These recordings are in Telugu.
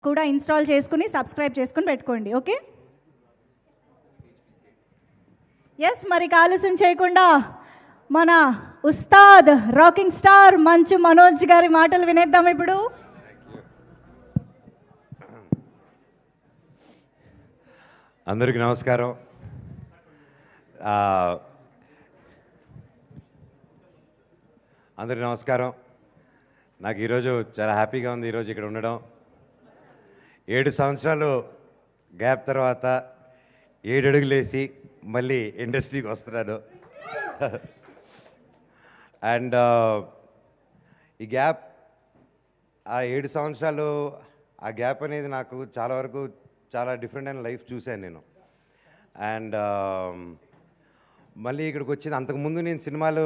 కూడా ఇన్స్టాల్ చేసుకుని సబ్స్క్రైబ్ చేసుకుని పెట్టుకోండి. Okay, yes. మరి ఆలస్యం చేయకుండా మన ఉస్తాద్ రాకింగ్ స్టార్ మంచు మనోజ్ గారి మాటలు వినేద్దాం ఇప్పుడు. అందరికీ నమస్కారం. అందరికీ నమస్కారం. నాకు ఈరోజు చాలా హ్యాపీగా ఉంది ఈరోజు ఇక్కడ ఉండడం. 7 సంవత్సరాలు గ్యాప్ తర్వాత 7 అడుగులు వేసి మళ్ళీ ఇండస్ట్రీకి వస్తున్నాను. అండ్ ఈ గ్యాప్, ఆ 7 సంవత్సరాలు ఆ గ్యాప్ అనేది నాకు చాలా వరకు చాలా డిఫరెంట్ అయిన లైఫ్ చూశాను నేను. అండ్ మళ్ళీ ఇక్కడికి వచ్చింది. అంతకుముందు నేను సినిమాలు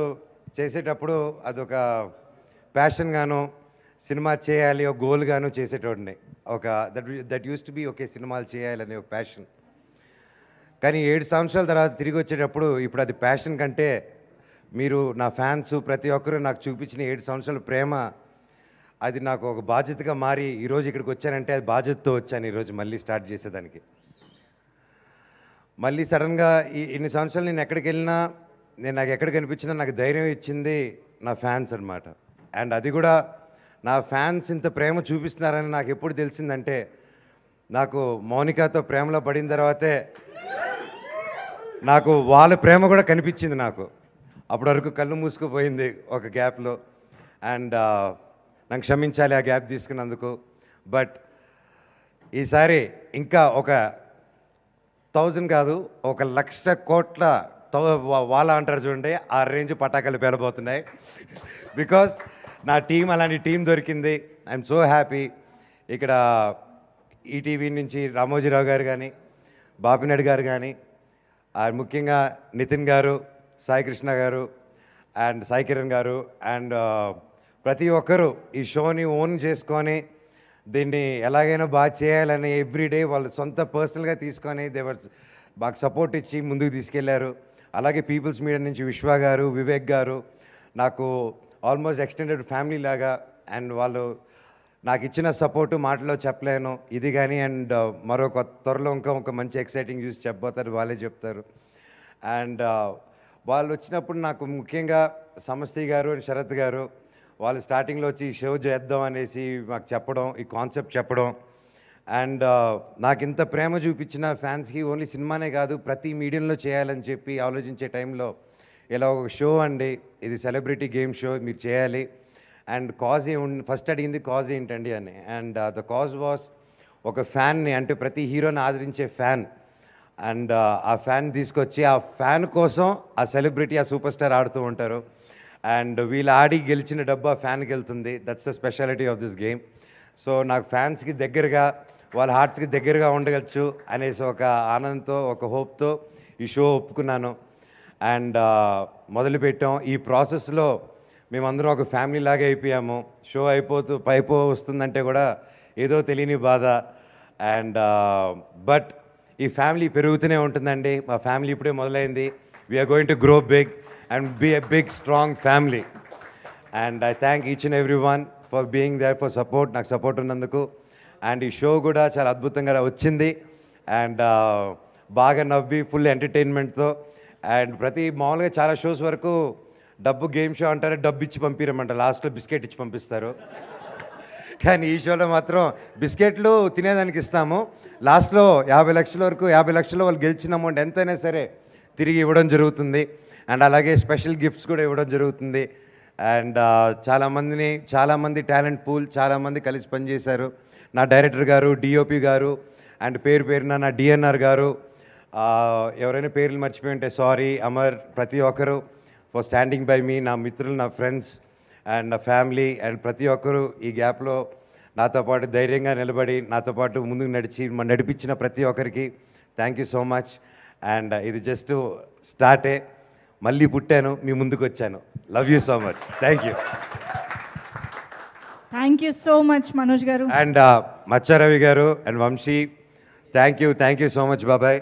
చేసేటప్పుడు అదొక ప్యాషన్ గాను, సినిమా చేయాలి ఒక గోల్ గాను చేసేటోడిని. ఒక that use to be okay, సినిమాలు చేయాలని ఒక ప్యాషన్. కానీ 7 సంవత్సరాల తర్వాత తిరిగి వచ్చేటప్పుడు ఇప్పుడు అది ప్యాషన్ కంటే మీరు నా ఫ్యాన్స్ ప్రతి ఒక్కరూ నాకు చూపించిన 7 సంవత్సరాల ప్రేమ, అది నాకు ఒక బాధ్యతగా మారి ఈరోజు ఇక్కడికి వచ్చానంటే అది బాధ్యతతో వచ్చాను ఈరోజు మళ్ళీ స్టార్ట్ చేసేదానికి. మళ్ళీ సడన్గా ఇన్ని సంవత్సరాలు నేను ఎక్కడికి వెళ్ళినా, నాకు ఎక్కడ కనిపించినా నాకు ధైర్యం ఇచ్చింది నా ఫ్యాన్స్ అనమాట. అండ్ అది కూడా నా ఫ్యాన్స్ ఇంత ప్రేమ చూపిస్తున్నారని నాకు ఎప్పుడు తెలిసిందంటే, నాకు మౌనికతో ప్రేమలో పడిన తర్వాతే నాకు వాళ్ళ ప్రేమ కూడా కనిపించింది. నాకు అప్పటి వరకు కళ్ళు మూసుకుపోయింది ఒక గ్యాప్లో. అండ్ నాకు క్షమించాలి ఆ గ్యాప్ తీసుకున్నందుకు. బట్ ఈసారి ఇంకా ఒక 1000 కాదు, 1,00,000 కోట్ల వాళ్ళ అంటారు చూడండి, ఆ రేంజ్ పటాకాలు పేలబోతున్నాయి. బికాజ్ నా టీం అలాంటి టీం దొరికింది. I'm so happy. ఇక్కడ ఈటీవీ నుంచి రామోజీరావు గారు కానీ, బాపినాయుడు గారు కానీ, ముఖ్యంగా నితిన్ గారు, సాయి కృష్ణ గారు అండ్ సాయి కిరణ్ గారు అండ్ ప్రతి ఒక్కరూ ఈ షోని ఓన్ చేసుకొని దీన్ని ఎలాగైనా బాగా చేయాలని ఎవ్రీడే వాళ్ళు సొంత పర్సనల్గా తీసుకొని దేవర్ బాగా సపోర్ట్ ఇచ్చి ముందుకు తీసుకెళ్లారు. అలాగే పీపుల్స్ మీడియా నుంచి విశ్వ గారు, వివేక్ గారు నాకు ఆల్మోస్ట్ ఎక్స్టెండెడ్ ఫ్యామిలీ లాగా. అండ్ వాళ్ళు నాకు ఇచ్చిన సపోర్టు మాటలో చెప్పలేను ఇది కానీ. అండ్ మరొక త్వరలో ఒక మంచి ఎక్సైటింగ్ న్యూస్ చెప్పబోతారు, వాళ్ళే చెప్తారు. అండ్ వాళ్ళు వచ్చినప్పుడు నాకు ముఖ్యంగా సమస్తి గారు అండ్ శరత్ గారు వాళ్ళు స్టార్టింగ్లో వచ్చి ఈ షో చేద్దాం అనేసి మాకు చెప్పడం, ఈ కాన్సెప్ట్ చెప్పడం. అండ్ నాకు ఇంత ప్రేమ చూపించిన ఫ్యాన్స్కి ఓన్లీ సినిమానే కాదు ప్రతి మీడియంలో చేయాలని చెప్పి ఆలోచించే టైంలో ఇలా ఒక షో అండి, ఇది సెలబ్రిటీ గేమ్ షో, మీరు చేయాలి. అండ్ కాజ్ ఫస్ట్ అడిగింది కాజ్ ఏంటండి అని. అండ్ ద కాజ్ వాస్ ఒక ఫ్యాన్ని, అంటే ప్రతి హీరోని ఆదరించే ఫ్యాన్. అండ్ ఆ ఫ్యాన్ తీసుకొచ్చి ఆ ఫ్యాన్ కోసం ఆ సెలబ్రిటీ, ఆ సూపర్ స్టార్ ఆడుతూ ఉంటారు. అండ్ వీళ్ళు ఆడి గెలిచిన డబ్బు ఆ ఫ్యాన్కి వెళ్తుంది. That's the speciality of this game. So నాకు ఫ్యాన్స్కి దగ్గరగా, వాళ్ళ హార్ట్స్కి దగ్గరగా ఉండగలచ్చు అనేసి ఒక ఆనందంతో, ఒక హోప్తో ఈ షో ఒప్పుకున్నాను. అండ్ మొదలుపెట్టాం. ఈ ప్రాసెస్లో మేమందరం ఒక ఫ్యామిలీ లాగా అయిపోయాము. షో పైపో వస్తుందంటే కూడా ఏదో తెలియని బాధ. అండ్ బట్ ఈ ఫ్యామిలీ పెరుగుతూనే ఉంటుందండి. మా ఫ్యామిలీ ఇప్పుడే మొదలైంది. We are going to grow big and be a big strong family. And I thank each and everyone for being there for support, నాకు సపోర్ట్ ఉన్నందుకు. అండ్ ఈ షో కూడా చాలా అద్భుతంగా వచ్చింది. అండ్ బాగా నవ్వి ఫుల్ ఎంటర్టైన్మెంట్తో. అండ్ మామూలుగా చాలా షోస్ వరకు గేమ్ షో అంటారు, డబ్బు ఇచ్చి పంపిరమంట, లాస్ట్లో బిస్కెట్ ఇచ్చి పంపిస్తారు. కానీ ఈ షోలో మాత్రం బిస్కెట్లు తినేదానికి ఇస్తాము, లాస్ట్లో 50 లక్షల వరకు, 50 లక్షలు వాళ్ళు గెలిచిన అమౌంట్ ఎంతైనా సరే తిరిగి ఇవ్వడం జరుగుతుంది. అండ్ అలాగే స్పెషల్ గిఫ్ట్స్ కూడా ఇవ్వడం జరుగుతుంది. అండ్ చాలామంది టాలెంట్ పూల్, చాలామంది కలిసి పనిచేశారు. నా డైరెక్టర్ గారు, డిఓపి గారు అండ్ పేరున నా డిఎన్ఆర్ గారు, ఎవరైనా పేర్లు మర్చిపోయి ఉంటే సారీ. అమర్, ప్రతి ఒక్కరు ఫర్ స్టాండింగ్ బై మీ, నా మిత్రులు, నా ఫ్రెండ్స్ అండ్ నా ఫ్యామిలీ అండ్ ప్రతి ఒక్కరు ఈ గ్యాప్లో నాతో పాటు ధైర్యంగా నిలబడి నాతో పాటు ముందుకు నడిపించిన ప్రతి ఒక్కరికి thank you so much. And ఇది జస్ట్ స్టార్టే, మళ్ళీ పుట్టాను, మీ ముందుకు వచ్చాను. Love you so much. Thank you. Thank you so much Manoj గారు. అండ్ మచ్చారవి గారు and Vamsi, thank you so much బాబాయ్.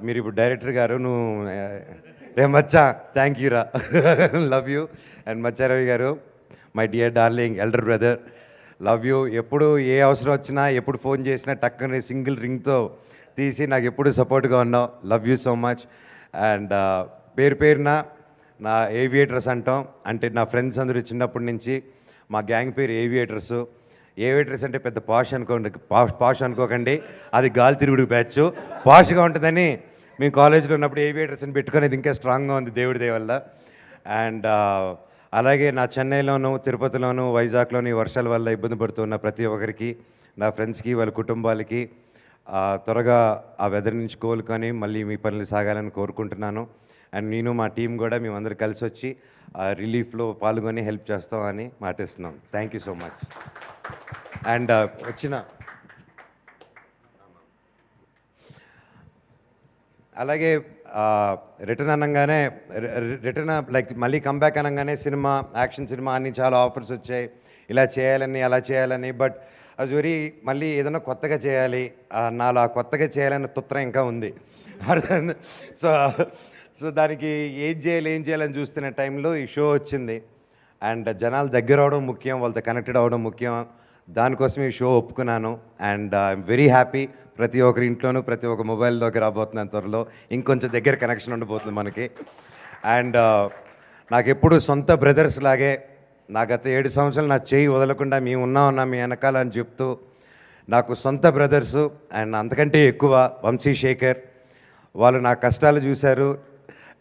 మీరు ఇప్పుడు డైరెక్టర్ గారు, నువ్వు రే మచ్చా, థ్యాంక్ యూ రా, లవ్ యూ. అండ్ మచ్చారవి గారు, my dear darling elder brother, love you. ఎప్పుడు ఏ అవసరం వచ్చినా ఎప్పుడు ఫోన్ చేసినా టక్కని సింగిల్ రింగ్తో తీసి నాకు ఎప్పుడు సపోర్ట్గా ఉన్నావు. Love you so much. And పేరు పేరున నా ఏవియేటర్స్ అంటాం. అంటే నా ఫ్రెండ్స్ అందరూ చిన్నప్పటి నుంచి మా గ్యాంగ్ పేరు ఏవియేటర్స్. ఏవియేటర్స్ అంటే పెద్ద పాష్ అనుకోండి, పాష్ అనుకోకండి, అది గాలి తిరుగుడు బ్యాచ్. పాష్గా ఉంటుందని మేము కాలేజీలో ఉన్నప్పుడు ఏవియేటర్స్ అని పెట్టుకునేది ఇంకా స్ట్రాంగ్గా ఉంది దేవుడి దయ వల్ల. అండ్ అలాగే నా చెన్నైలోను, తిరుపతిలోను, వైజాగ్లోని వర్షాల వల్ల ఇబ్బంది పడుతున్న ప్రతి ఒక్కరికి, నా ఫ్రెండ్స్కి, వాళ్ళ కుటుంబాలకి త్వరగా ఆ వెదర్ నుంచి కోలుకొని మళ్ళీ మీ పనులు సాగాలని కోరుకుంటున్నాను. అండ్ నేను మా టీం కూడా మేమందరం కలిసి వచ్చి రిలీఫ్లో పాల్గొని హెల్ప్ చేస్తామని మాటిస్తున్నాం. Thank you so much. And వచ్చిన అలాగే రిటర్న్ అనగానే రిటర్న్ లైక్ మళ్ళీ కంబ్యాక్ అనగానే సినిమా, యాక్షన్ సినిమా అన్ని చాలా ఆఫర్స్ వచ్చాయి, ఇలా చేయాలని అలా చేయాలని. బట్ అది వెరీ మళ్ళీ ఏదైనా కొత్తగా చేయాలి, నాలో ఆ కొత్తగా చేయాలనే తుత్రం ఇంకా ఉంది. సో సో దానికి ఏం చేయాలని చూస్తున్న టైంలో ఈ షో వచ్చింది. అండ్ జనాలు దగ్గర అవడం ముఖ్యం, వాళ్ళతో కనెక్టెడ్ అవ్వడం ముఖ్యం. దానికోసం ఈ షో ఒప్పుకున్నాను. And I'm very happy. ప్రతి ఒక్కరి ఇంట్లోనూ ప్రతి ఒక్క మొబైల్లోకి రాబోతున్నాను త్వరలో. ఇంకొంచెం దగ్గర కనెక్షన్ ఉండబోతుంది మనకి. అండ్ నాకు ఎప్పుడు సొంత బ్రదర్స్ లాగే నా గత 7 సంవత్సరాలు నా చేయి వదలకుండా మేము ఉన్నామన్నా మీ వెనకాల అని చెప్తూ నాకు సొంత బ్రదర్సు. అండ్ అంతకంటే ఎక్కువ వంశీ, శేఖర్. వాళ్ళు నా కష్టాలు చూశారు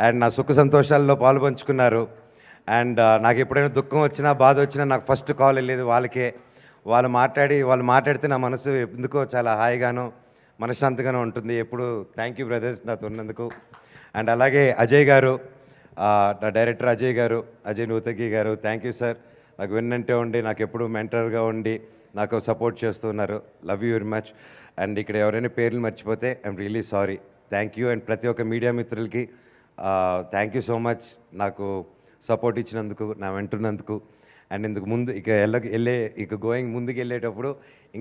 అండ్ నా సుఖ సంతోషాల్లో పాలు పంచుకున్నారు. అండ్ నాకు ఎప్పుడైనా దుఃఖం వచ్చినా బాధ వచ్చినా నాకు ఫస్ట్ కాల్ వెళ్ళేది వాళ్ళకే. వాళ్ళు మాట్లాడితే నా మనసు ఎందుకో చాలా హాయిగానో మనశ్శాంతిగానో ఉంటుంది. ఎప్పుడు థ్యాంక్ యూ బ్రదర్స్ నాతో ఉన్నందుకు. అండ్ అలాగే అజయ్ గారు, నా డైరెక్టర్ అజయ్ గారు, అజయ్ నూతగి గారు, థ్యాంక్ యూ సార్. నాకు వెన్నంటే ఉండి నాకు ఎప్పుడు మెంటర్గా ఉండి నాకు సపోర్ట్ చేస్తున్నారు. Love you very much. And ఇక్కడ ఎవరైనా పేర్లు మర్చిపోతే I'm really sorry. Thank you. And ప్రతి ఒక్క మీడియా మిత్రులకి థ్యాంక్ యూ సో మచ్ నాకు సపోర్ట్ ఇచ్చినందుకు, నా వెంటున్నందుకు. అండ్ ఇందుకు ముందు గోయింగ్ ముందుకు వెళ్ళేటప్పుడు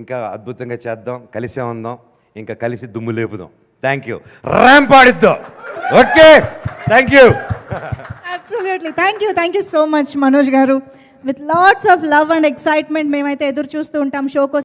ఇంకా అద్భుతంగా చేద్దాం, కలిసే ఉందాం, ఇంకా కలిసి దుమ్ము లేపుదాం. Thank you. ర్యాంప్ ఆడిద్దాం. Okay, thank you. Absolutely thank you so much Manoj garu. With lots of love and excitement మేమైతే ఎదురు చూస్తూ ఉంటాం షో కోసం.